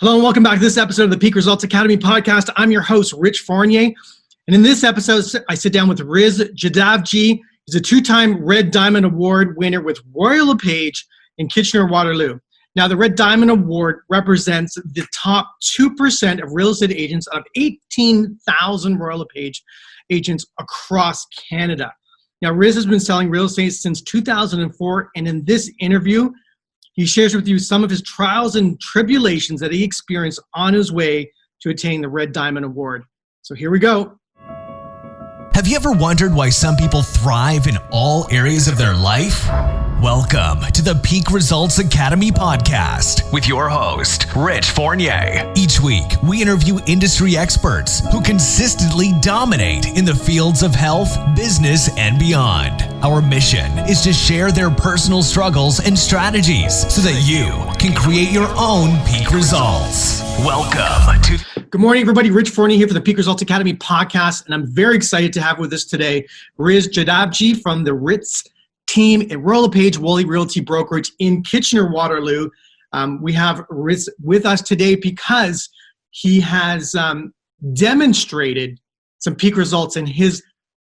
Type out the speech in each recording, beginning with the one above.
Hello and welcome back to this episode of the Peak Results Academy podcast. I'm your host, Rich Fournier. And in this episode, I sit down with Riz Jadavji. He's a two-time Red Diamond Award winner with Royal LePage in Kitchener-Waterloo. Now, the Red Diamond Award represents the top 2% of real estate agents out of 18,000 Royal LePage agents across Canada. Now, Riz has been selling real estate since 2004, and in this interview, he shares with you some of his trials and tribulations that he experienced on his way to attain the Red Diamond Award. So here we go. Have you ever wondered why some people thrive in all areas of their life? Welcome to the Peak Results Academy podcast with your host, Rich Fournier. Each week, we interview industry experts who consistently dominate in the fields of health, business, and beyond. Our mission is to share their personal struggles and strategies so that you can create your own peak results. Welcome to... Good morning, everybody. Rich Fournier here for the Peak Results Academy podcast, and I'm very excited to have with us today Riz Jadavji from the Riz team at Royal LePage Wolle Realty brokerage in Kitchener-Waterloo. We have Riz with us today because he has demonstrated some peak results in his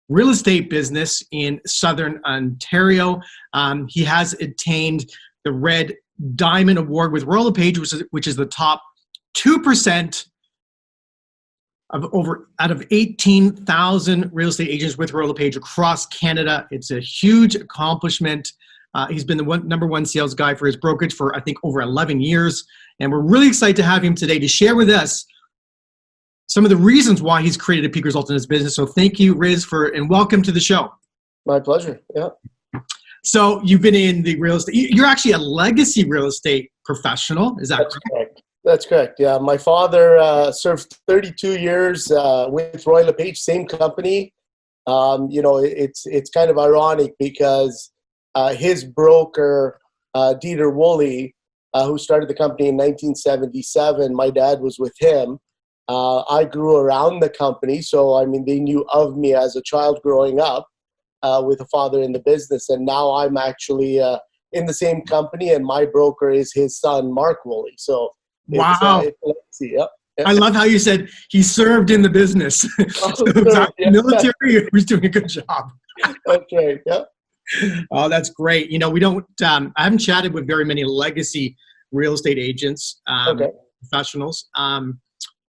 real estate business in Southern Ontario. He has attained the Red Diamond Award with Royal LePage, which is the top 2% out of 18,000 real estate agents with Royal LePage across Canada. It's a huge accomplishment. He's been the number one sales guy for his brokerage for, I think, over 11 years. And we're really excited to have him today to share with us some of the reasons why he's created a peak result in his business. So thank you, Riz, and welcome to the show. My pleasure. Yeah. So you've been in the real estate. You're actually a legacy real estate professional. Is that correct? That's correct. Yeah, my father served 32 years with Royal LePage, same company. It's kind of ironic because his broker, Dieter Woolley, who started the company in 1977, my dad was with him. I grew around the company, so I mean, they knew of me as a child growing up with a father in the business, and now I'm actually in the same company, and my broker is his son, Mark Woolley. So. Wow. Yep. I love how you said he served in the business. Military, he was doing a good job. Okay. Yeah. Oh, that's great. You know, we don't, I haven't chatted with very many legacy real estate agents, professionals.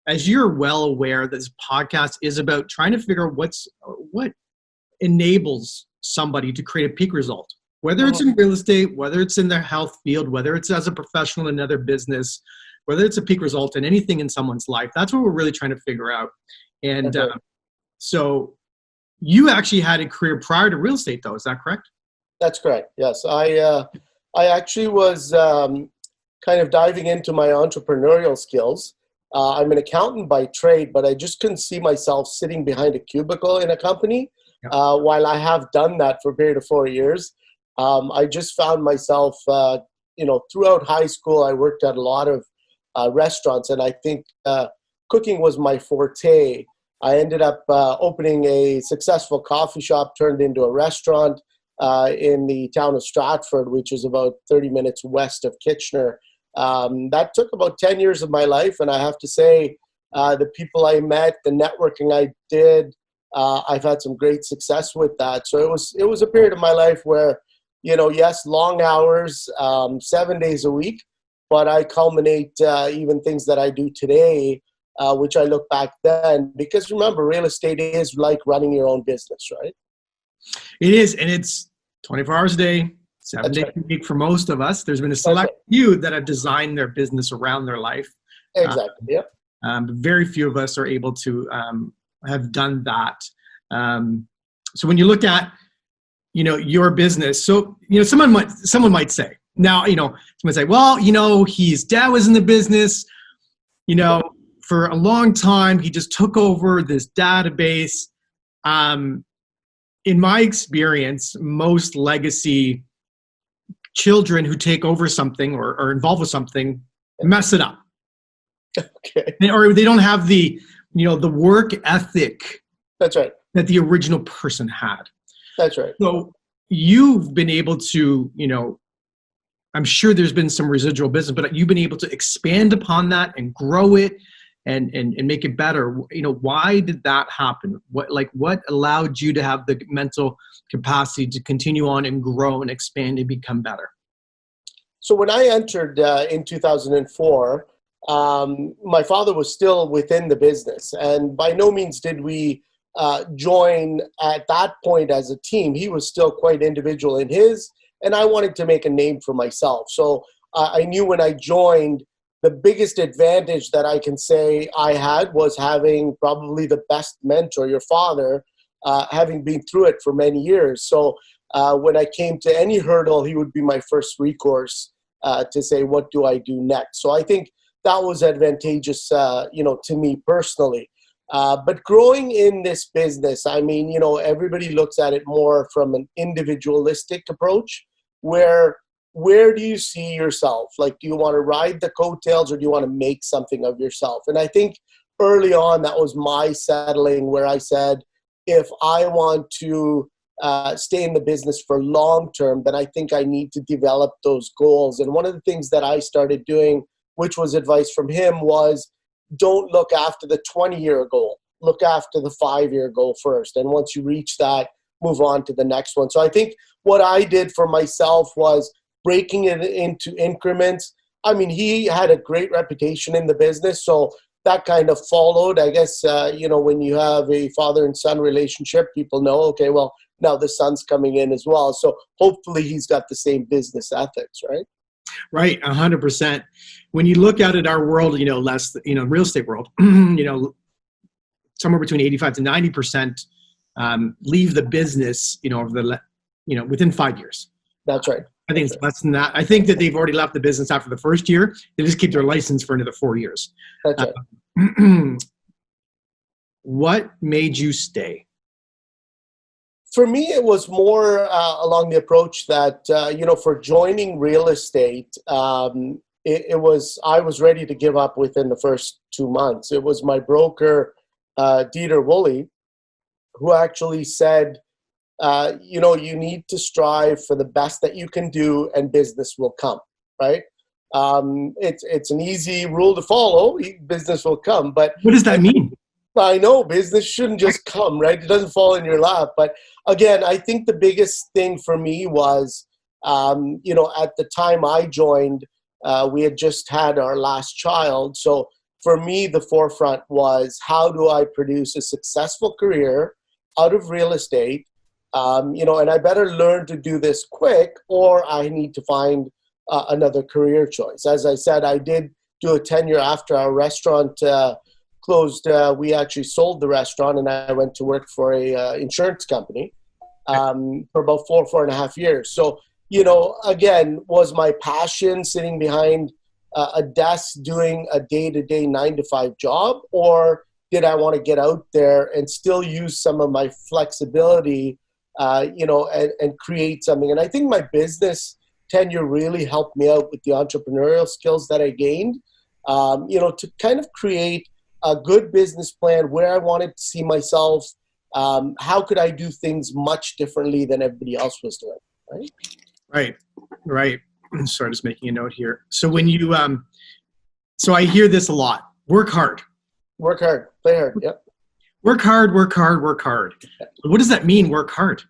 As you're well aware, this podcast is about trying to figure out what enables somebody to create a peak result, whether it's in real estate, whether it's in their health field, whether it's as a professional in another business, whether it's a peak result in anything in someone's life. That's what we're really trying to figure out. And so you actually had a career prior to real estate, though. Is that correct? That's correct. Yes. I actually was kind of diving into my entrepreneurial skills. I'm an accountant by trade, but I just couldn't see myself sitting behind a cubicle in a company. While I have done that for a period of 4 years, I just found myself, throughout high school, I worked at a lot of restaurants, and I think cooking was my forte. I ended up opening a successful coffee shop turned into a restaurant in the town of Stratford, which is about 30 minutes west of Kitchener. That took about 10 years of my life, and I have to say the people I met, the networking I did, I've had some great success with that. So it was a period of my life where, yes, long hours, 7 days a week, but I culminate even things that I do today, which I look back then, because remember, real estate is like running your own business, right? It is, and it's 24 hours a day, 7 days a week for most of us. There's been a select few that have designed their business around their life. Exactly, yeah. Very few of us are able to have done that. So when you look at, your business, so, someone might say, now, someone say, well, his dad was in the business, for a long time, he just took over this database. In my experience, most legacy children who take over something or are involved with something mess it up. Okay. Or they don't have the work ethic. That's right. That the original person had. That's right. So you've been able to, I'm sure there's been some residual business, but you've been able to expand upon that and grow it and make it better. Why did that happen? What allowed you to have the mental capacity to continue on and grow and expand and become better? So when I entered in 2004, my father was still within the business, and by no means did we join at that point as a team. He was still quite individual in his, and I wanted to make a name for myself. So I knew when I joined, the biggest advantage that I can say I had was having probably the best mentor, your father, having been through it for many years. So when I came to any hurdle, he would be my first recourse to say, what do I do next? So I think that was advantageous, to me personally. But growing in this business, everybody looks at it more from an individualistic approach, where do you see yourself? Like, do you want to ride the coattails or do you want to make something of yourself? And I think early on, that was my settling where I said, if I want to stay in the business for long term, then I think I need to develop those goals. And one of the things that I started doing, which was advice from him, was don't look after the 20-year goal. Look after the 5-year goal first. And once you reach that, move on to the next one. So I think what I did for myself was breaking it into increments. He had a great reputation in the business, so that kind of followed. I guess, when you have a father and son relationship, people know, okay, well, now the son's coming in as well. So hopefully he's got the same business ethics, right? Right, 100%. When you look at it, our world, real estate world, somewhere between 85 to 90% leave the business, within 5 years. That's right. I think it's less than that. I think that they've already left the business after the first year. They just keep their license for another 4 years. That's right. What made you stay? For me, it was more along the approach that, for joining real estate, I was ready to give up within the first 2 months. It was my broker, Dieter Woolley, who actually said, you need to strive for the best that you can do and business will come, right? It's an easy rule to follow. Business will come. But what does that mean? I know business shouldn't just come, right? It doesn't fall in your lap. But again, I think the biggest thing for me was, at the time I joined, we had just had our last child. So for me, the forefront was, how do I produce a successful career out of real estate? And I better learn to do this quick, or I need to find another career choice. As I said, I did do a tenure after our restaurant closed. We actually sold the restaurant, and I went to work for a insurance company for about 4.5 years. So, again, was my passion sitting behind a desk doing a day-to-day 9-to-5 job, or did I want to get out there and still use some of my flexibility, and create something? And I think my business tenure really helped me out with the entrepreneurial skills that I gained, to kind of create a good business plan where I wanted to see myself. How could I do things much differently than everybody else was doing, right? Right. Sorry, just making a note here. So when you, so I hear this a lot. Work hard. Work hard. Play hard. Yep. Work hard, work hard, work hard. What does that mean, work hard?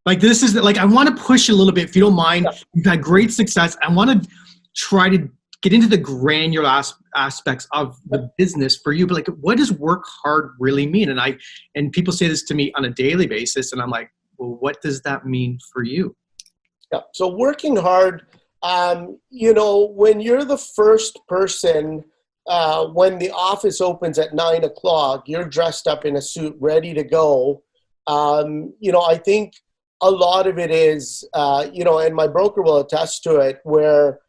Like, this is like, I want to push a little bit, if you don't mind. Yeah. You've had great success. I want to try to get into the granular aspects of the business for you. But like, what does work hard really mean? And people say this to me on a daily basis, and I'm like, well, what does that mean for you? Yeah. So working hard, when you're the first person, when the office opens at 9 o'clock, you're dressed up in a suit, ready to go. I think a lot of it is, and my broker will attest to it, where,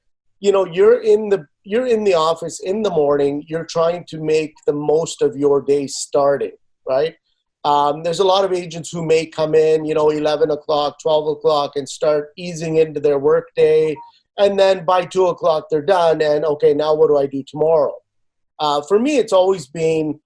you're in the office in the morning, you're trying to make the most of your day starting, right? There's a lot of agents who may come in, 11 o'clock, 12 o'clock and start easing into their work day. And then by 2 o'clock, they're done. And okay, now what do I do tomorrow? For me, it's always been,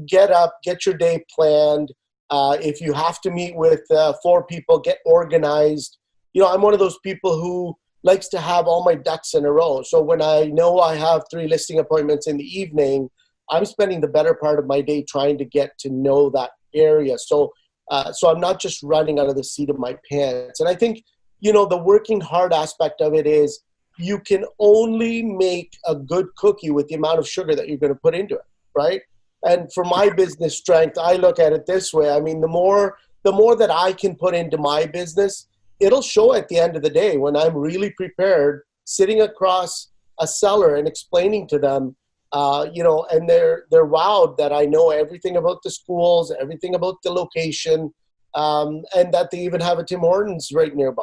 get up, get your day planned. If you have to meet with 4 people, get organized. I'm one of those people who likes to have all my ducks in a row. So when I know I have 3 listing appointments in the evening, I'm spending the better part of my day trying to get to know that area. So I'm not just running out of the seat of my pants. And I think, the working hard aspect of it is you can only make a good cookie with the amount of sugar that you're going to put into it, right? And for my business strength, I look at it this way. I mean, the more that I can put into my business, it'll show at the end of the day when I'm really prepared, sitting across a seller and explaining to them, and they're wowed that I know everything about the schools, everything about the location, and that they even have a Tim Hortons right nearby,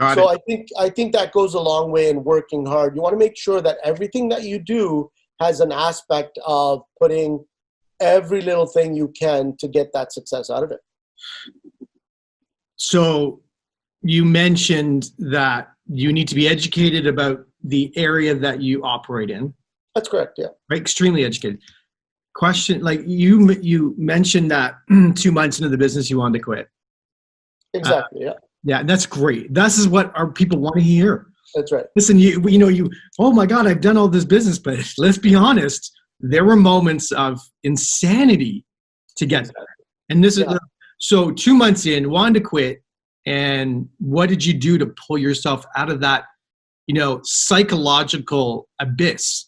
Got So it. I think that goes a long way in working hard. You want to make sure that everything that you do has an aspect of putting every little thing you can to get that success out of it. So you mentioned that you need to be educated about the area that you operate in. That's correct, yeah. Right? Extremely educated. Question, like you mentioned that 2 months into the business you wanted to quit. Exactly, yeah. Yeah, that's great. This is what our people want to hear. That's right. Listen, you, oh my God, I've done all this business, but let's be honest, there were moments of insanity to get there. And this is, so 2 months in, wanted to quit. And what did you do to pull yourself out of that, psychological abyss?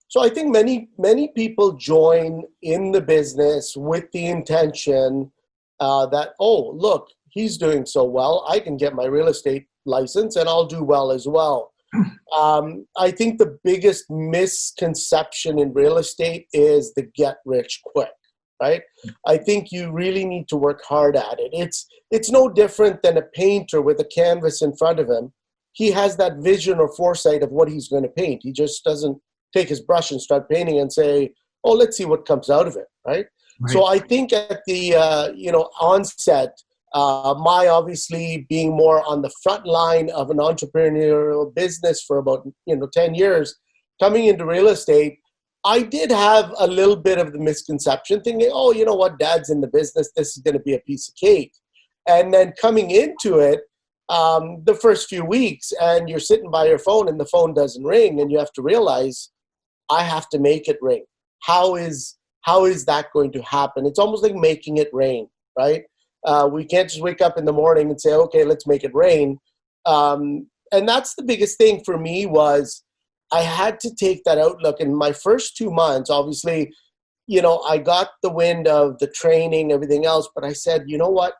So I think many people join in the business with the intention that, oh, look, he's doing so well, I can get my real estate license and I'll do well as well. I think the biggest misconception in real estate is the get rich quick, right? I think you really need to work hard at it. It's no different than a painter with a canvas in front of him. He has that vision or foresight of what he's going to paint. He just doesn't take his brush and start painting and say, oh, let's see what comes out of it, right? So I think at the onset, my obviously being more on the front line of an entrepreneurial business for about 10 years, coming into real estate, I did have a little bit of the misconception thinking, oh, you know what, Dad's in the business, this is going to be a piece of cake. And then coming into it, the first few weeks, and you're sitting by your phone and the phone doesn't ring, and you have to realize, I have to make it ring. How is that going to happen? It's almost like making it rain, right? We can't just wake up in the morning and say, okay, let's make it rain. And that's the biggest thing for me was I had to take that outlook. In my first 2 months, obviously, I got the wind of the training, everything else, but I said, you know what?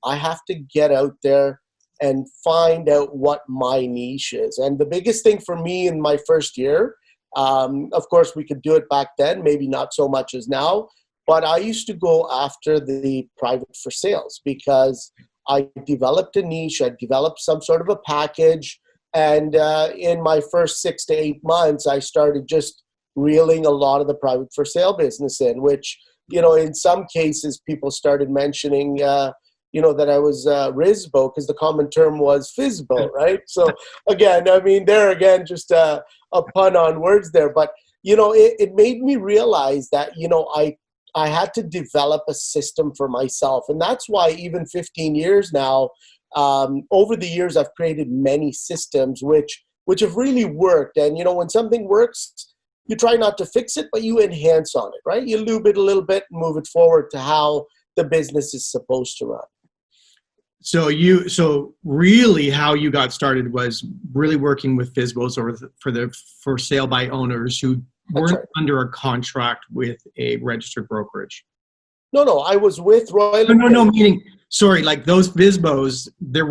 I have to get out there and find out what my niche is. And the biggest thing for me in my first year, of course, we could do it back then, maybe not so much as now, but I used to go after the private for sales because I developed a niche, I developed some sort of a package, and in my first 6 to 8 months, I started just reeling a lot of the private for sale business in, which, in some cases, people started mentioning, that I was Rizbo because the common term was Fizbo, right? So again, just a pun on words there, but it made me realize that I had to develop a system for myself, and that's why even 15 years now, over the years, I've created many systems which have really worked. And when something works, you try not to fix it, but you enhance on it, right? You lube it a little bit and move it forward to how the business is supposed to run. So really how you got started was really working with FSBOs for sale by owners who weren't under a contract with a registered brokerage. No, I was with Royal. No, meaning, sorry, like those FSBOs, they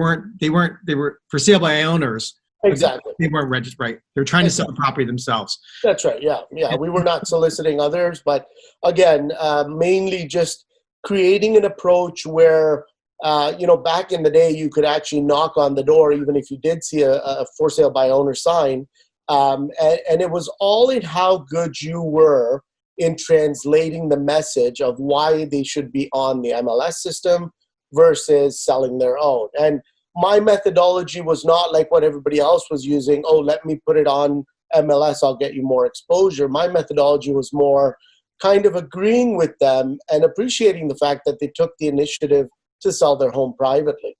were for sale by owners. Exactly. They weren't registered, right? They're trying to sell the property themselves. That's right, yeah. We were not soliciting others, but again, mainly just creating an approach where back in the day, you could actually knock on the door, even if you did see a for sale by owner sign. And it was all in how good you were in translating the message of why they should be on the MLS system versus selling their own. And my methodology was not like what everybody else was using. Oh, let me put it on MLS, I'll get you more exposure. My methodology was more kind of agreeing with them and appreciating the fact that they took the initiative to sell their home privately.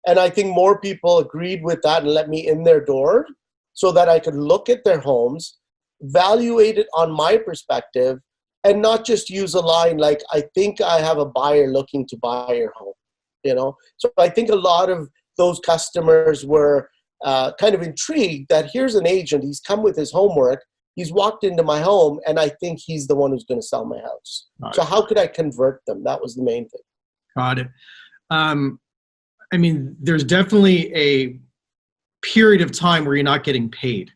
And I think more people agreed with that and let me in their door so that I could look at their homes, evaluate it on my perspective, and not just use a line like, I think I have a buyer looking to buy your home, you know? So I think a lot of those customers were kind of intrigued that here's an agent, he's come with his homework, he's walked into my home, and I think he's the one who's going to sell my house. Got So it. how could I convert them? That was the main thing. Got it. I mean, there's definitely a period of time where you're not getting paid.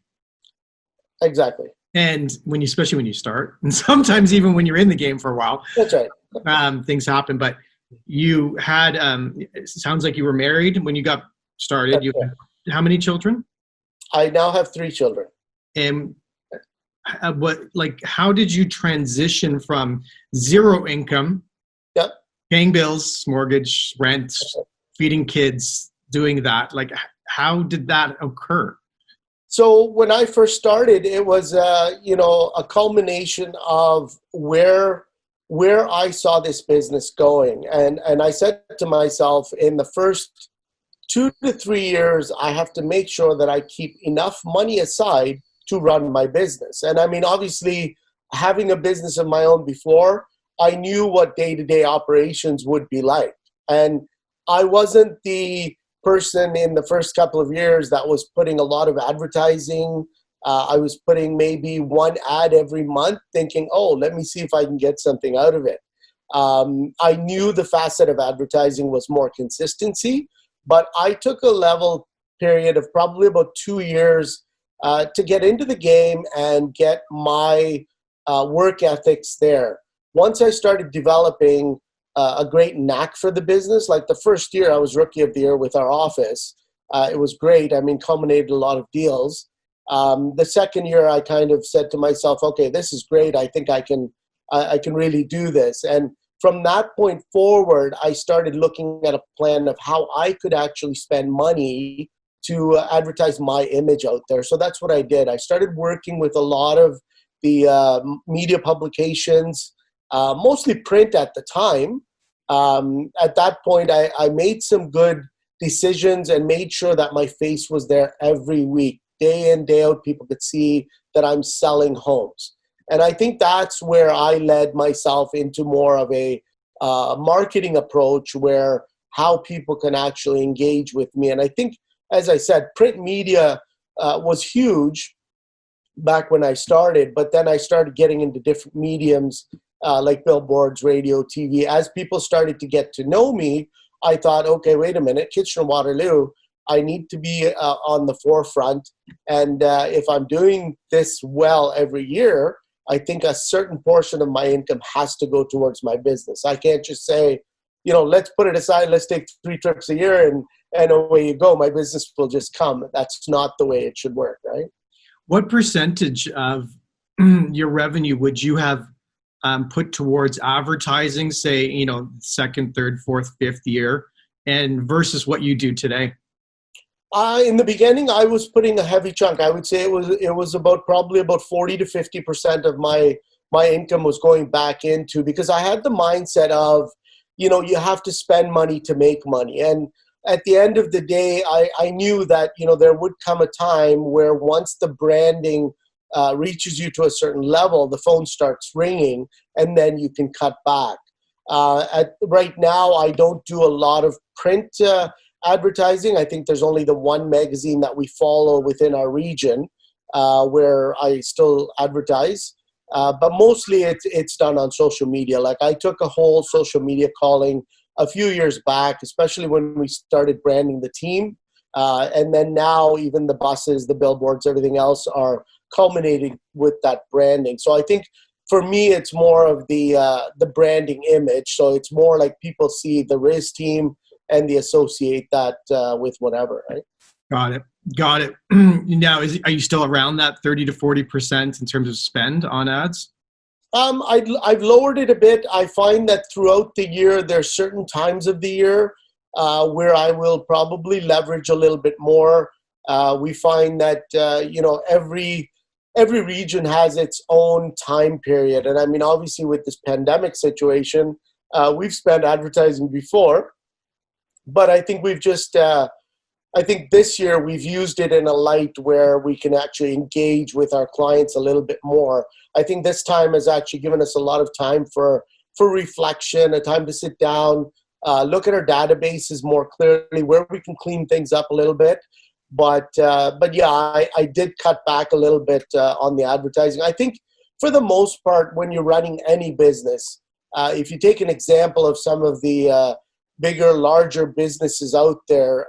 Exactly. And especially when you start, and sometimes even when you're in the game for a while, That's right. things happen. But you had, it sounds like you were married when you got started. That's You right. How many children? I now have 3 children. And how did you transition from zero income, Yep. paying bills, mortgage, rent, feeding kids, doing that? Like, how did that occur? So when I first started, it was a culmination of where I saw this business going, and I said to myself, in the first 2 to 3 years, I have to make sure that I keep enough money aside to run my business. And I mean, obviously, having a business of my own before, I knew what day-to-day operations would be like, and I wasn't the person in the first couple of years that was putting a lot of advertising. I was putting maybe 1 ad every month thinking, oh, let me see if I can get something out of it. I knew the facet of advertising was more consistency, but I took a level period of probably about 2 years to get into the game and get my work ethics there. Once I started developing a great knack for the business. Like the first year, I was Rookie of the Year with our office. It was great. I mean, culminated a lot of deals. The second year, I kind of said to myself, okay, this is great. I think I can really do this. And from that point forward, I started looking at a plan of how I could actually spend money to advertise my image out there. So that's what I did. I started working with a lot of the media publications, mostly print at the time. At that point, I made some good decisions and made sure that my face was there every week, day in, day out. People could see that I'm selling homes. And I think that's where I led myself into more of a marketing approach where how people can actually engage with me. And I think, as I said, print media was huge back when I started, but then I started getting into different mediums like billboards, radio, TV. As people started to get to know me, I thought, okay, wait a minute, Kitchener-Waterloo, I need to be on the forefront. And if I'm doing this well every year, I think a certain portion of my income has to go towards my business. I can't just say, let's put it aside, let's take 3 trips a year and away you go. My business will just come. That's not the way it should work, right? What percentage of your revenue would you have put towards advertising, say, second, third, fourth, fifth year, and versus what you do today? In the beginning, I was putting a heavy chunk. I would say it was probably about 40 to 50% of my income was going back into, because I had the mindset of, you have to spend money to make money. And at the end of the day, I knew that, there would come a time where once the branding reaches you to a certain level, the phone starts ringing, and then you can cut back. Right now, I don't do a lot of print advertising. I think there's only the one magazine that we follow within our region where I still advertise. But mostly it's done on social media. Like I took a whole social media calling a few years back, especially when we started branding the team. And then now even the buses, the billboards, everything else are culminating with that branding. So I think for me, it's more of the branding image. So it's more like people see the Riz team and they associate that with whatever, right? Got it. Now, are you still around that 30 to 40% in terms of spend on ads? I've lowered it a bit. I find that throughout the year, there's certain times of the year where I will probably leverage a little bit more. We find that, every region has its own time period. And I mean, obviously with this pandemic situation, we've spent advertising before, But I think we've just, I think this year we've used it in a light where we can actually engage with our clients a little bit more. I think this time has actually given us a lot of time for reflection, a time to sit down, look at our databases more clearly, where we can clean things up a little bit. But yeah, I did cut back a little bit on the advertising. I think for the most part, when you're running any business, if you take an example of some of the bigger, larger businesses out there,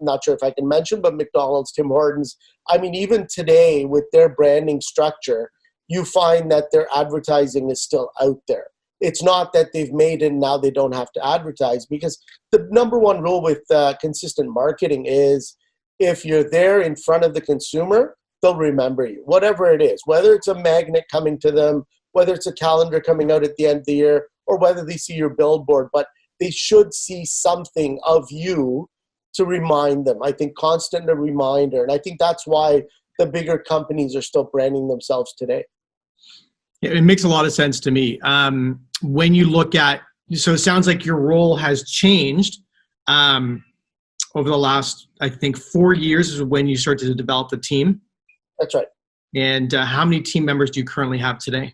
not sure if I can mention, but McDonald's, Tim Hortons, I mean, even today with their branding structure, you find that their advertising is still out there. It's not that they've made it and now they don't have to advertise, because the number one rule with consistent marketing is if you're there in front of the consumer, they'll remember you, whatever it is, whether it's a magnet coming to them, whether it's a calendar coming out at the end of the year, or whether they see your billboard, but they should see something of you to remind them. I think constant a reminder. And I think that's why the bigger companies are still branding themselves today. Yeah, it makes a lot of sense to me. When you look at, so it sounds like your role has changed over the last, I think, 4 years is when you started to develop the team. That's right. And how many team members do you currently have today?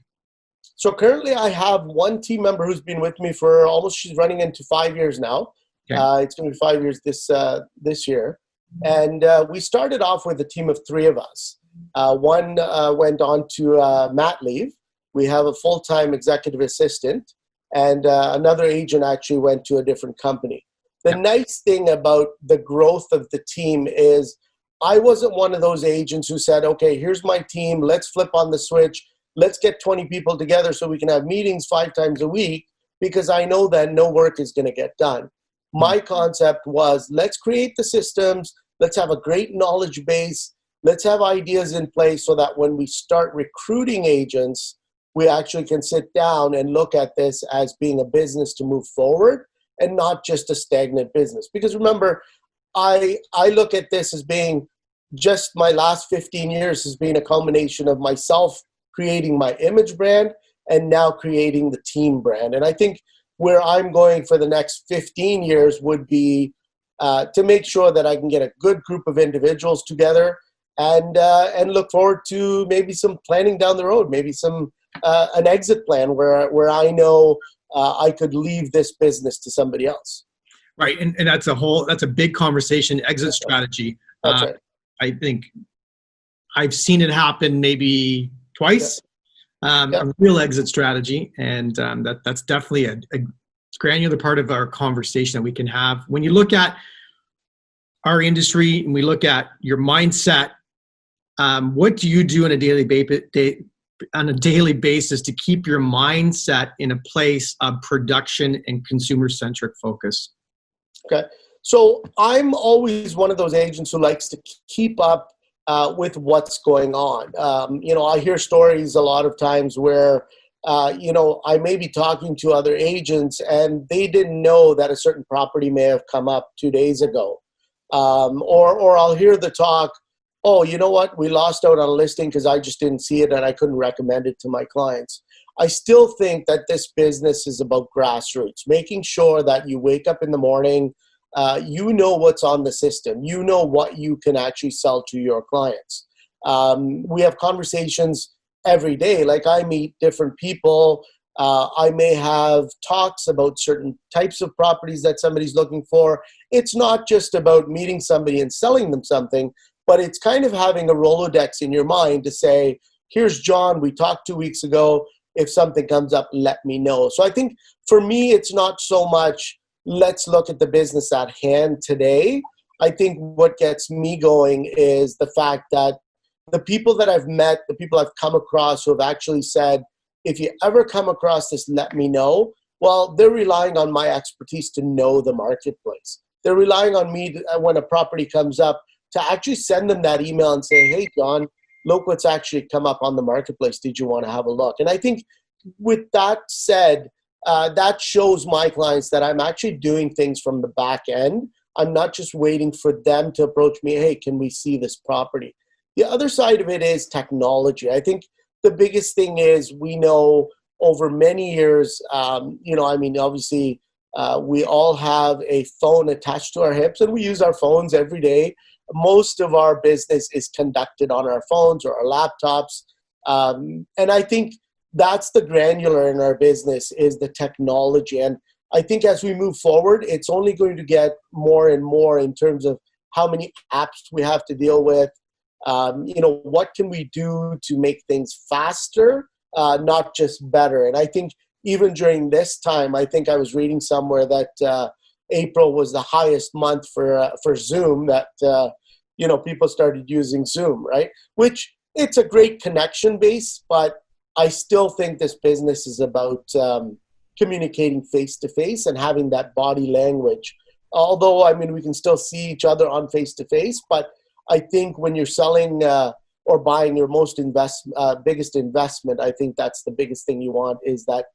So currently I have one team member who's been with me for she's running into 5 years now. Okay. It's going to be 5 years this year. And we started off with a team of 3 of us. One went on to mat leave. We have a full-time executive assistant, and another agent actually went to a different company. The nice thing about the growth of the team is I wasn't one of those agents who said, okay, here's my team, let's flip on the switch, let's get 20 people together so we can have meetings 5 times a week, because I know that no work is going to get done. My concept was, let's create the systems, let's have a great knowledge base, let's have ideas in place so that when we start recruiting agents, we actually can sit down and look at this as being a business to move forward and not just a stagnant business. Because remember, I look at this as being just my last 15 years has been a culmination of myself creating my image brand and now creating the team brand. And I think where I'm going for the next 15 years would be to make sure that I can get a good group of individuals together and look forward to maybe some planning down the road, maybe some an exit plan where I know I could leave this business to somebody else. Right, and that's a big conversation, exit strategy. That's right. I think I've seen it happen maybe twice, a real exit strategy, and that's definitely a granular part of our conversation that we can have. When you look at our industry and we look at your mindset, what do you do on a daily basis to keep your mindset in a place of production and consumer-centric focus? Okay. So I'm always one of those agents who likes to keep up with what's going on. I hear stories a lot of times where, I may be talking to other agents and they didn't know that a certain property may have come up 2 days ago. Or I'll hear the talk, oh, you know what? We lost out on a listing because I just didn't see it and I couldn't recommend it to my clients. I still think that this business is about grassroots, making sure that you wake up in the morning, you know what's on the system, you know what you can actually sell to your clients. We have conversations every day. Like I meet different people. I may have talks about certain types of properties that somebody's looking for. It's not just about meeting somebody and selling them something, but it's kind of having a Rolodex in your mind to say, here's John, we talked 2 weeks ago. If something comes up, let me know. So I think for me, it's not so much, let's look at the business at hand today. I think what gets me going is the fact that the people that I've met, the people I've come across who have actually said, if you ever come across this, let me know. Well, they're relying on my expertise to know the marketplace. They're relying on me when a property comes up to actually send them that email and say, hey, John, look what's actually come up on the marketplace. Did you want to have a look? And I think with that said, that shows my clients that I'm actually doing things from the back end. I'm not just waiting for them to approach me, hey, can we see this property? The other side of it is technology. I think the biggest thing is we know over many years, obviously We all have a phone attached to our hips, and we use our phones every day. Most of our business is conducted on our phones or our laptops. And I think that's the granular in our business, is the technology. And I think as we move forward, it's only going to get more and more in terms of how many apps we have to deal with. What can we do to make things faster, not just better? And I think even during this time, I think I was reading somewhere that April was the highest month for Zoom, that people started using Zoom, right? Which, it's a great connection base, but I still think this business is about communicating face-to-face and having that body language. Although, we can still see each other on face-to-face, but I think when you're selling or buying your biggest investment, I think that's the biggest thing you want, is that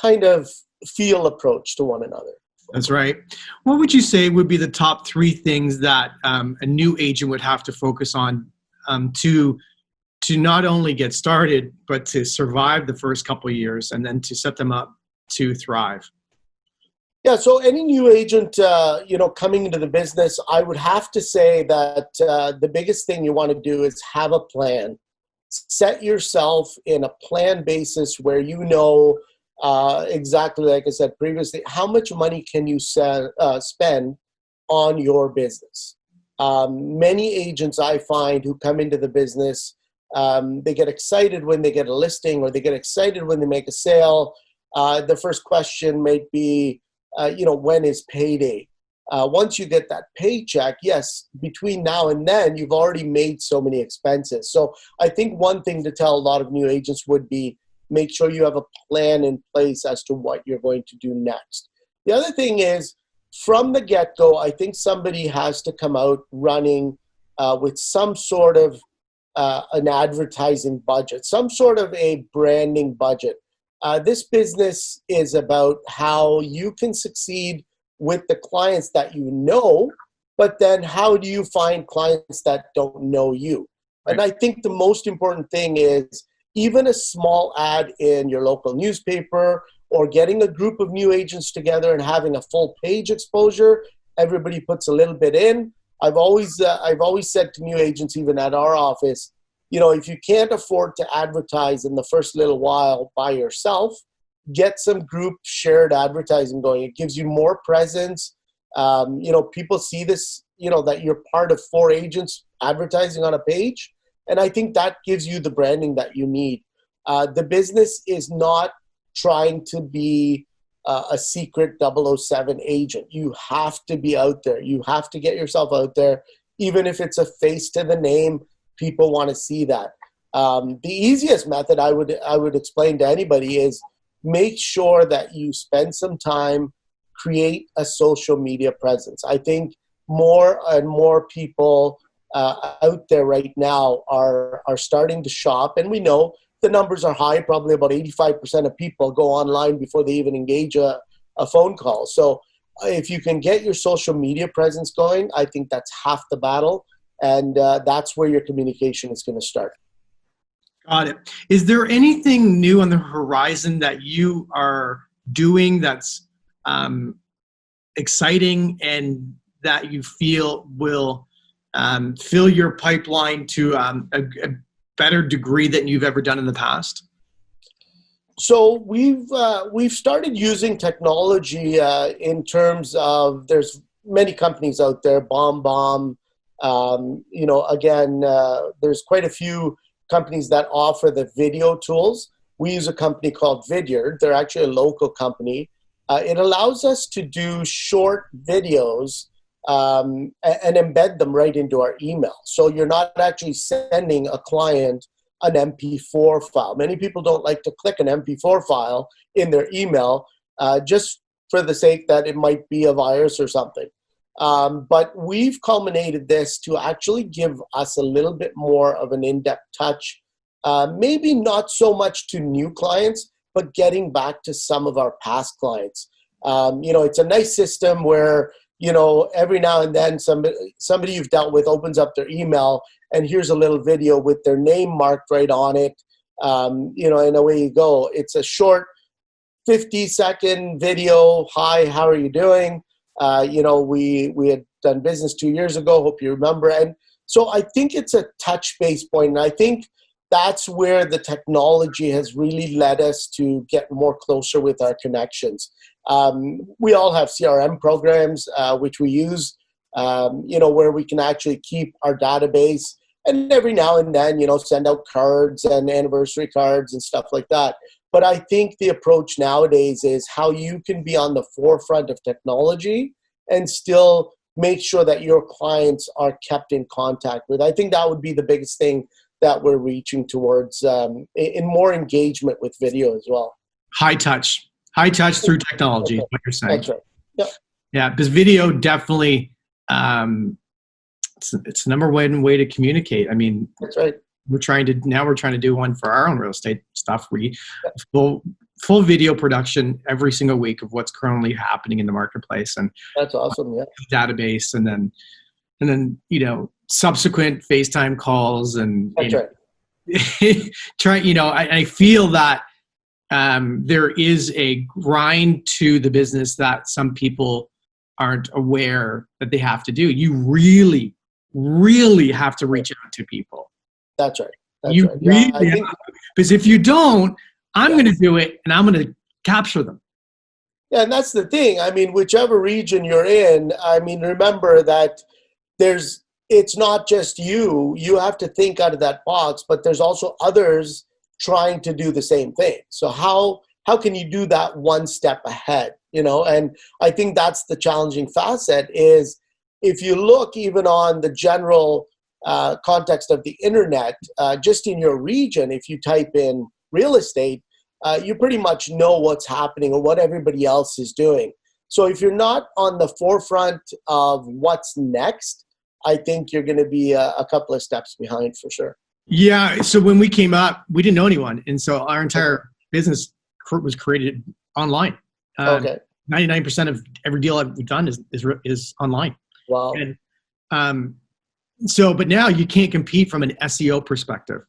kind of feel approach to one another. That's right. What would you say would be the top 3 things that a new agent would have to focus on to not only get started, but to survive the first couple of years and then to set them up to thrive? Yeah, so any new agent, coming into the business, I would have to say that the biggest thing you want to do is have a plan. Set yourself in a plan basis where you know exactly, like I said previously, how much money can you spend on your business. Many agents I find who come into the business, they get excited when they get a listing, or they get excited when they make a sale. The first question might be, when is payday? Once you get that paycheck, yes, between now and then, you've already made so many expenses. So I think one thing to tell a lot of new agents would be, make sure you have a plan in place as to what you're going to do next. The other thing is, from the get-go, I think somebody has to come out running with some sort of an advertising budget, some sort of a branding budget. This business is about how you can succeed with the clients that you know, but then how do you find clients that don't know you? Right. And I think the most important thing is, even a small ad in your local newspaper, or getting a group of new agents together and having a full page exposure. Everybody puts a little bit in. I've always said to new agents, even at our office, if you can't afford to advertise in the first little while by yourself, get some group shared advertising going. It gives you more presence. People see this, that you're part of 4 agents advertising on a page. And I think that gives you the branding that you need. The business is not trying to be a secret 007 agent. You have to be out there. You have to get yourself out there. Even if it's a face to the name, people want to see that. The easiest method I would explain to anybody is, make sure that you spend some time, create a social media presence. I think more and more people out there right now are starting to shop, and we know the numbers are high. Probably about 85% of people go online before they even engage a phone call. So if you can get your social media presence going, I think that's half the battle, and that's where your communication is going to start. Got it. Is there anything new on the horizon that you are doing that's exciting and that you feel will fill your pipeline to a better degree than you've ever done in the past? So we've started using technology in terms of, there's many companies out there, BombBomb. There's quite a few companies that offer the video tools. We use a company called Vidyard. They're actually a local company. It allows us to do short videos and embed them right into our email. So you're not actually sending a client an MP4 file. Many people don't like to click an MP4 file in their email just for the sake that it might be a virus or something. But we've culminated this to actually give us a little bit more of an in-depth touch, maybe not so much to new clients, but getting back to some of our past clients. It's a nice system where, every now and then somebody you've dealt with opens up their email and here's a little video with their name marked right on it, and away you go. It's a short 50-second video. Hi, how are you doing? We had done business 2 years ago. Hope you remember. And so I think it's a touch-based point. And I think that's where the technology has really led us to get more closer with our connections. We all have CRM programs, which we use, where we can actually keep our database and every now and then, send out cards and anniversary cards and stuff like that. But I think the approach nowadays is how you can be on the forefront of technology and still make sure that your clients are kept in contact with. I think that would be the biggest thing that we're reaching towards, in more engagement with video as well. High touch Through technology is what you're saying. That's right. Yep. Yeah, because video definitely, it's the number one way to communicate. I mean, that's right. We're trying to do one for our own real estate stuff. We full video production every single week of what's currently happening in the marketplace, and that's awesome. Yeah. Database, and then subsequent FaceTime calls, and that's right. I feel that there is a grind to the business that some people aren't aware that they have to do. You really, really have to reach out to people. That's right. Because if you don't, I'm going to do it, and I'm going to capture them. Yeah, and that's the thing. I mean, whichever region you're in, remember that it's not just you. You have to think out of that box, but there's also others trying to do the same thing. So how can you do that one step ahead? And I think that's the challenging facet is if you look even on the general context of the internet, just in your region, if you type in real estate, you pretty much know what's happening or what everybody else is doing. So if you're not on the forefront of what's next, I think you're going to be a couple of steps behind for sure. Yeah. So when we came up, we didn't know anyone. And so our entire business was created online. Okay. 99% of every deal I've done is online. Wow. And but now you can't compete from an SEO perspective.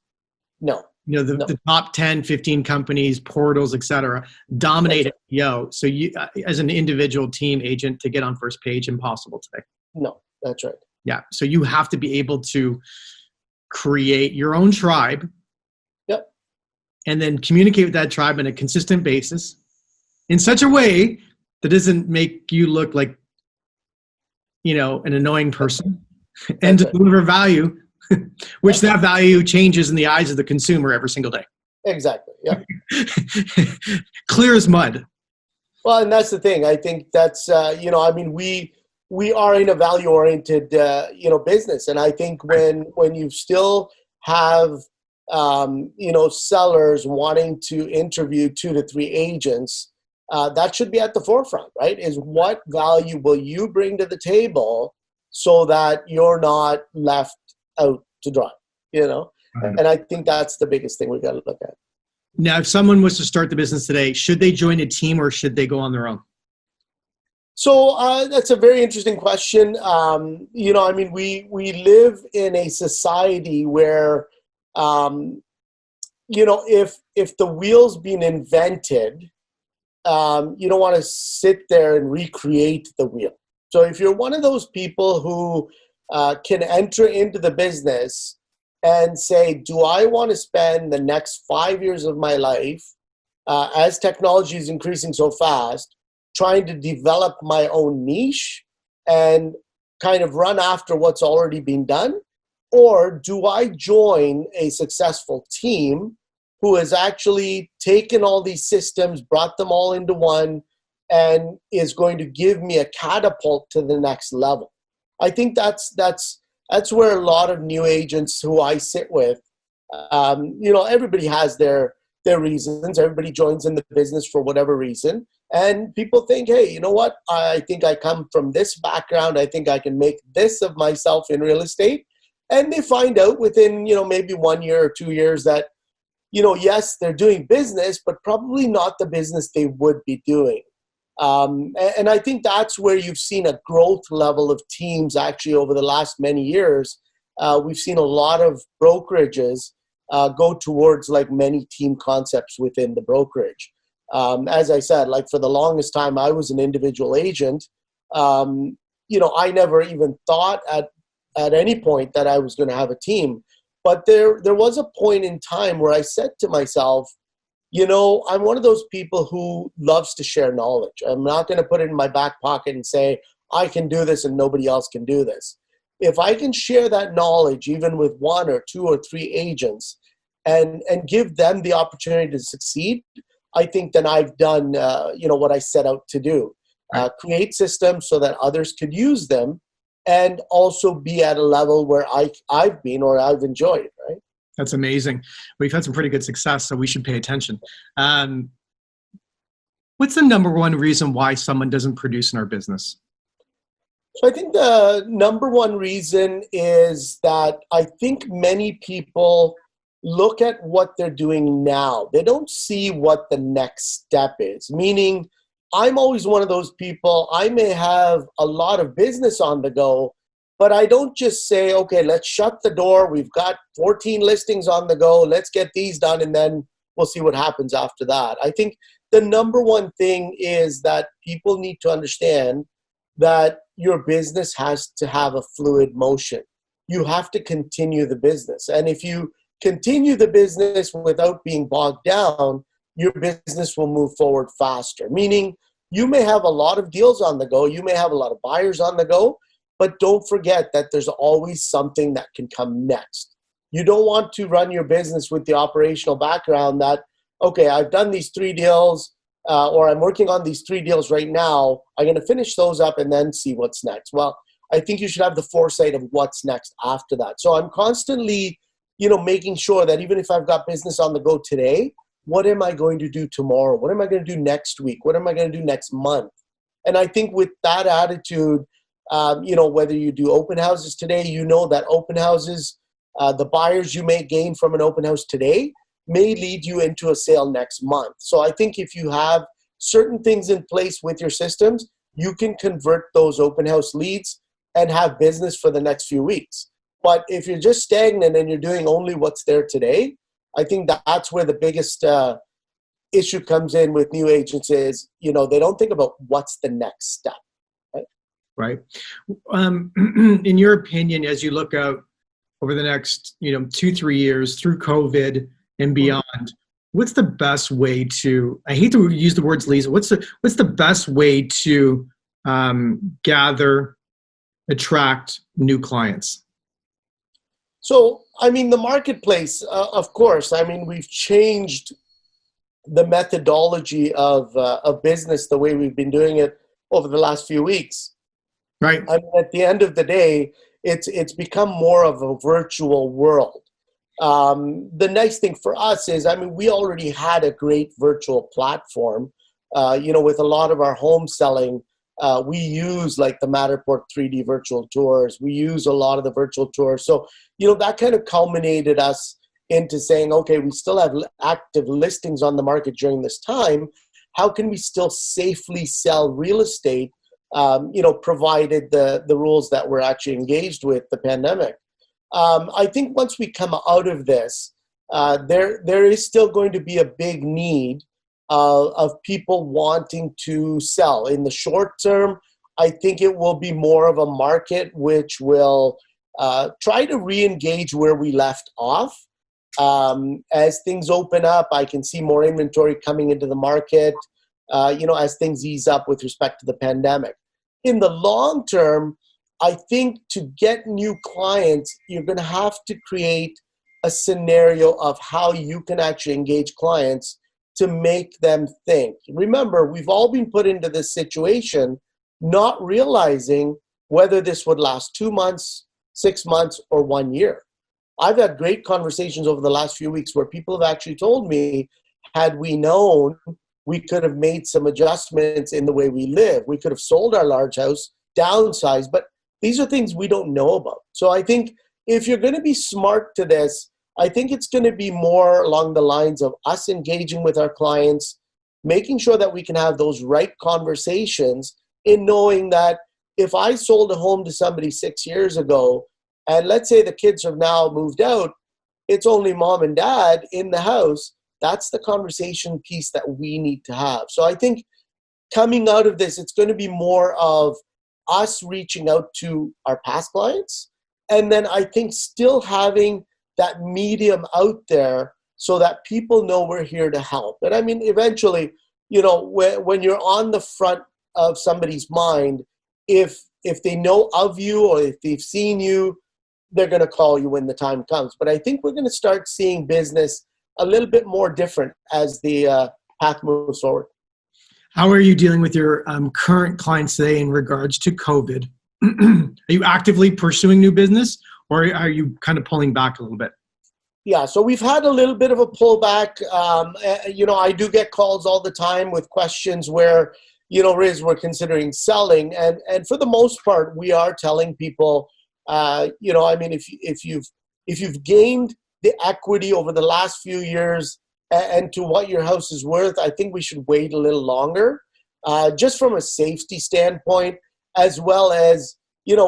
No. The top 10, 15 companies, portals, et cetera, dominate SEO. So you, as an individual team agent, to get on first page, impossible today. No, that's right. Yeah. So you have to be able to create your own tribe. Yep. And then communicate with that tribe on a consistent basis in such a way that doesn't make you look like, an annoying person, and to deliver value, which that value changes in the eyes of the consumer every single day. Exactly. Yeah. Clear as mud. Well, and that's the thing. I think that's, we are in a value-oriented, business. And I think when you still have, sellers wanting to interview 2 to 3 agents, that should be at the forefront, right? Is what value will you bring to the table so that you're not left out to dry, And I think that's the biggest thing we got to look at. Now, if someone was to start the business today, should they join a team or should they go on their own? So that's a very interesting question. We live in a society where, if the wheel's been invented, you don't want to sit there and recreate the wheel. So if you're one of those people who can enter into the business and say, do I want to spend the next 5 years of my life, as technology is increasing so fast, trying to develop my own niche and kind of run after what's already been done? Or do I join a successful team who has actually taken all these systems, brought them all into one, and is going to give me a catapult to the next level? I think that's where a lot of new agents who I sit with, everybody has their reasons. Everybody joins in the business for whatever reason. And people think, hey, you know what? I think I come from this background. I think I can make this of myself in real estate. And they find out within, maybe 1 year or 2 years that, yes, they're doing business, but probably not the business they would be doing. And I think that's where you've seen a growth level of teams actually over the last many years. We've seen a lot of brokerages go towards like many team concepts within the brokerage. As I said, like for the longest time, I was an individual agent. I never even thought at any point that I was going to have a team. But there was a point in time where I said to myself, I'm one of those people who loves to share knowledge. I'm not going to put it in my back pocket and say, I can do this and nobody else can do this. If I can share that knowledge, even with 1 or 2 or 3 agents, and give them the opportunity to succeed, I think then I've done, what I set out to do. Create systems so that others could use them and also be at a level where I've been or I've enjoyed, right? That's amazing. We've had some pretty good success, so we should pay attention. What's the number one reason why someone doesn't produce in our business? So I think the number one reason is that I think many people look at what they're doing now. They don't see what the next step is, meaning I'm always one of those people, I may have a lot of business on the go, but I don't just say, okay, let's shut the door. We've got 14 listings on the go. Let's get these done, and then we'll see what happens after that. I think the number one thing is that people need to understand that your business has to have a fluid motion. You have to continue the business. And if you continue the business without being bogged down, your business will move forward faster. Meaning you may have a lot of deals on the go, you may have a lot of buyers on the go, but don't forget that there's always something that can come next. You don't want to run your business with the operational background that, okay, I've done these 3 deals, or I'm working on these 3 deals right now. I'm going to finish those up and then see what's next. Well, I think you should have the foresight of what's next after that. So I'm constantly, making sure that even if I've got business on the go today, what am I going to do tomorrow? What am I going to do next week? What am I going to do next month? And I think with that attitude, whether you do open houses today, that open houses, the buyers you may gain from an open house today may lead you into a sale next month. So I think if you have certain things in place with your systems, you can convert those open house leads and have business for the next few weeks. But if you're just stagnant and you're doing only what's there today, I think that's where the biggest issue comes in with new agents is, they don't think about what's the next step. Right. In your opinion, as you look out over the next, 2-3 years through COVID and beyond, what's the best way to, I hate to use the words Lisa, what's the best way to gather, attract new clients? So, the marketplace, of course, we've changed the methodology of business, the way we've been doing it over the last few weeks. Right. At the end of the day, it's become more of a virtual world. The nice thing for us is, we already had a great virtual platform. With a lot of our home selling, we use like the Matterport 3D virtual tours. We use a lot of the virtual tours. So, that kind of culminated us into saying, okay, we still have active listings on the market during this time. How can we still safely sell real estate, provided the rules that we're actually engaged with the pandemic? I think once we come out of this, there is still going to be a big need of people wanting to sell. In the short term, I think it will be more of a market which will try to re-engage where we left off. As things open up, I can see more inventory coming into the market, as things ease up with respect to the pandemic. In the long term, I think to get new clients, you're going to have to create a scenario of how you can actually engage clients to make them think. Remember, we've all been put into this situation not realizing whether this would last 2 months, 6 months, or 1 year. I've had great conversations over the last few weeks where people have actually told me, had we known, we could have made some adjustments in the way we live. We could have sold our large house, downsized, but these are things we don't know about. So I think if you're going to be smart to this, I think it's going to be more along the lines of us engaging with our clients, making sure that we can have those right conversations in knowing that if I sold a home to somebody 6 years ago, and let's say the kids have now moved out, it's only mom and dad in the house, That's the conversation piece that we need to have. So I think coming out of this, it's going to be more of us reaching out to our past clients. And then I think still having that medium out there so that people know we're here to help. And I mean, eventually, when you're on the front of somebody's mind, if they know of you or if they've seen you, they're going to call you when the time comes. But I think we're going to start seeing business a little bit more different as the path moves forward. How are you dealing with your current clients today in regards to COVID? Are you actively pursuing new business, or are you kind of pulling back a little bit? Yeah, so we've had a little bit of a pullback. I do get calls all the time with questions where, Riz, we're considering selling. And for the most part, we are telling people, if you've gained the equity over the last few years and to what your house is worth, I think we should wait a little longer, just from a safety standpoint, as well as,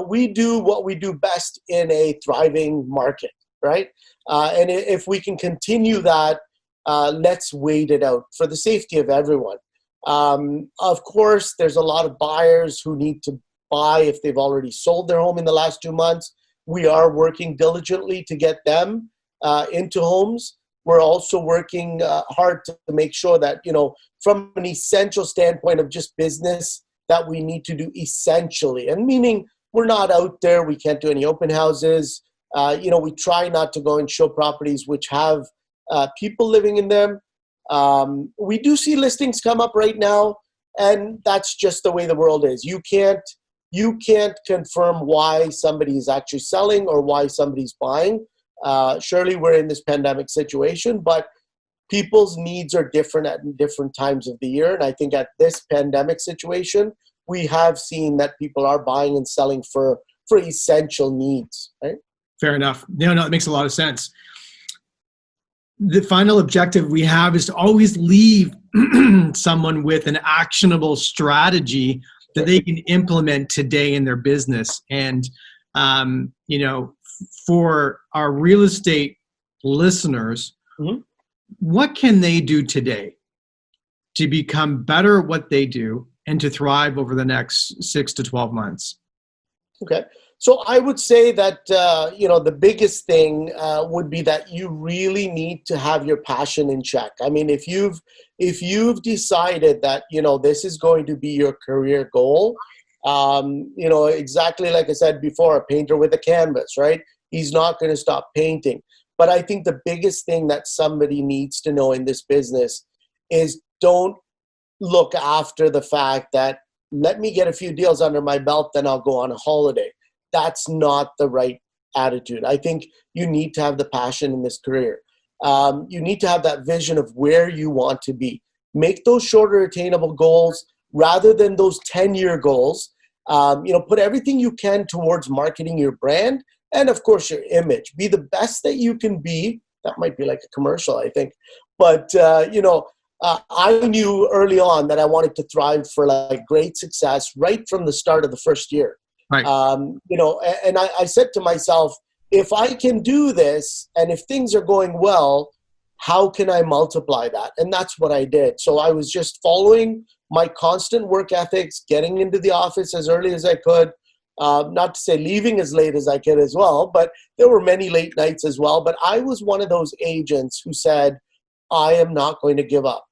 we do what we do best in a thriving market, right? And if we can continue that, let's wait it out for the safety of everyone. Of course, there's a lot of buyers who need to buy if they've already sold their home in the last 2 months. We are working diligently to get them into homes. We're also working hard to make sure that, from an essential standpoint of just business that we need to do essentially, and meaning we're not out there, we can't do any open houses. We try not to go and show properties which have people living in them. We do see listings come up right now, and that's just the way the world is. You can't confirm why somebody is actually selling or why somebody's buying. Surely we're in this pandemic situation, but people's needs are different at different times of the year. And I think at this pandemic situation, we have seen that people are buying and selling for essential needs, right? Fair enough. No, it makes a lot of sense. The final objective we have is to always leave someone with an actionable strategy that they can implement today in their business. And, for our real estate listeners, what can they do today to become better at what they do and to thrive over the next 6 to 12 months? Okay. So I would say that, the biggest thing would be that you really need to have your passion in check. I mean, if you've decided that, this is going to be your career goal, exactly like I said before, a painter with a canvas, right? He's not going to stop painting. But I think the biggest thing that somebody needs to know in this business is don't look after the fact that, let me get a few deals under my belt, then I'll go on a holiday. That's not the right attitude. I think you need to have the passion in this career. You need to have that vision of where you want to be. Make those shorter attainable goals rather than those 10-year goals. Put everything you can towards marketing your brand and, of course, your image. Be the best that you can be. That might be like a commercial, I think. But, I knew early on that I wanted to thrive for great success right from the start of the first year. Right. And I said to myself, if I can do this and if things are going well, how can I multiply that? And that's what I did. So I was just following my constant work ethics, getting into the office as early as I could, not to say leaving as late as I could as well, but there were many late nights as well. But I was one of those agents who said, I am not going to give up.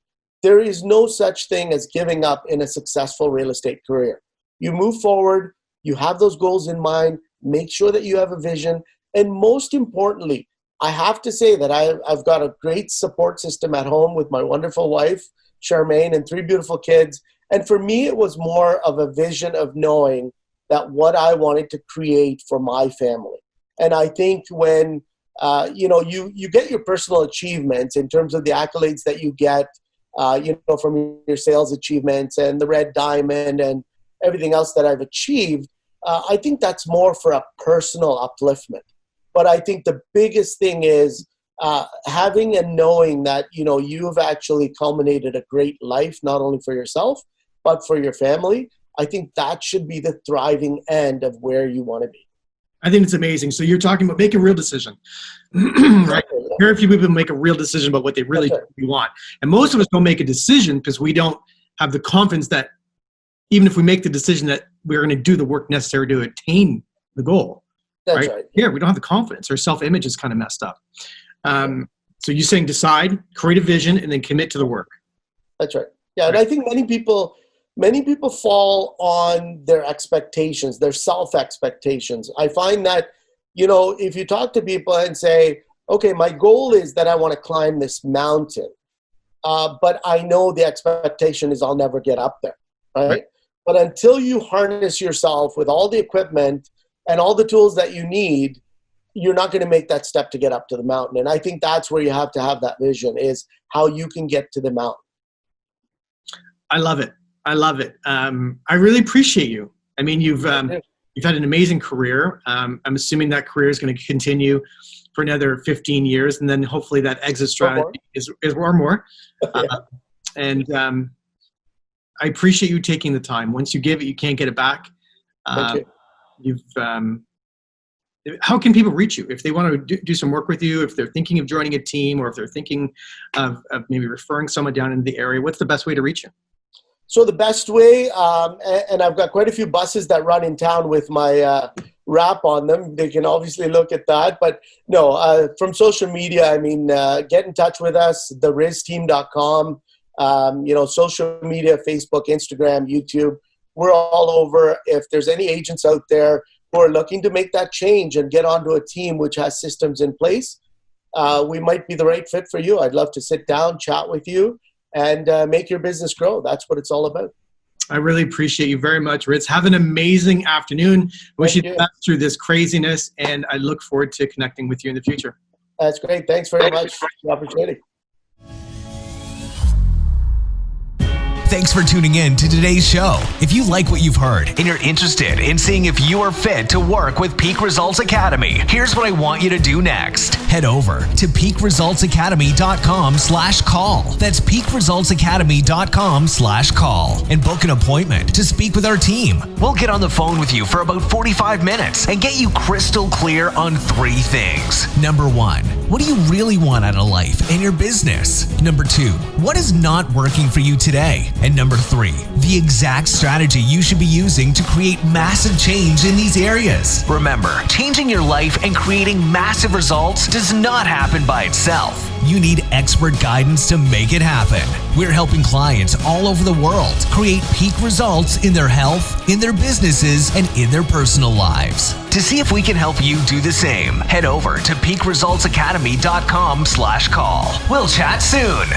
There is no such thing as giving up in a successful real estate career. You move forward, you have those goals in mind, make sure that you have a vision. And most importantly, I have to say that I've got a great support system at home with my wonderful wife, Charmaine, and 3 beautiful kids. And for me, it was more of a vision of knowing that what I wanted to create for my family. And I think when, you get your personal achievements in terms of the accolades that you get, from your sales achievements and the red diamond and everything else that I've achieved, I think that's more for a personal upliftment. But I think the biggest thing is having and knowing that, you have actually culminated a great life, not only for yourself, but for your family. I think that should be the thriving end of where you want to be. I think it's amazing. So you're talking about make a real decision, right? Very few people make a real decision about what they really want. And most of us don't make a decision because we don't have the confidence that even if we make the decision that we're going to do the work necessary to attain the goal. That's right. Yeah, we don't have the confidence. Our self-image is kind of messed up. So you're saying decide, create a vision, and then commit to the work. That's right. Yeah, and I think many people fall on their expectations, their self-expectations. I find that, if you talk to people and say, okay, my goal is that I want to climb this mountain, but I know the expectation is I'll never get up there, right? But until you harness yourself with all the equipment and all the tools that you need, you're not going to make that step to get up to the mountain. And I think that's where you have to have that vision, is how you can get to the mountain. I love it. I really appreciate you. I mean, you've had an amazing career. I'm assuming that career is going to continue for another 15 years, and then hopefully that exit strategy is more. And I appreciate you taking the time. Once you give it, you can't get it back. Thank you. How can people reach you if they want to do some work with you, if they're thinking of joining a team, or if they're thinking of maybe referring someone down into the area? What's the best way to reach you? So the best way, and I've got quite a few buses that run in town with my wrap on them. They can obviously look at that. But no, from social media, I mean, get in touch with us, therizteam.com, social media, Facebook, Instagram, YouTube. We're all over. If there's any agents out there who are looking to make that change and get onto a team which has systems in place, we might be the right fit for you. I'd love to sit down, chat with you, and make your business grow. That's what it's all about. I really appreciate you very much, Riz. Have an amazing afternoon. Wish you the best through this craziness, and I look forward to connecting with you in the future. That's great. Thanks very much for the opportunity. Thanks for tuning in to today's show. If you like what you've heard and you're interested in seeing if you are fit to work with Peak Results Academy, here's what I want you to do next. Head over to peakresultsacademy.com/call. That's peakresultsacademy.com/call and book an appointment to speak with our team. We'll get on the phone with you for about 45 minutes and get you crystal clear on 3 things. Number 1, what do you really want out of life and your business? Number 2, what is not working for you today? And number 3, the exact strategy you should be using to create massive change in these areas. Remember, changing your life and creating massive results does not happen by itself. You need expert guidance to make it happen. We're helping clients all over the world create peak results in their health, in their businesses, and in their personal lives. To see if we can help you do the same, head over to peakresultsacademy.com/call. We'll chat soon.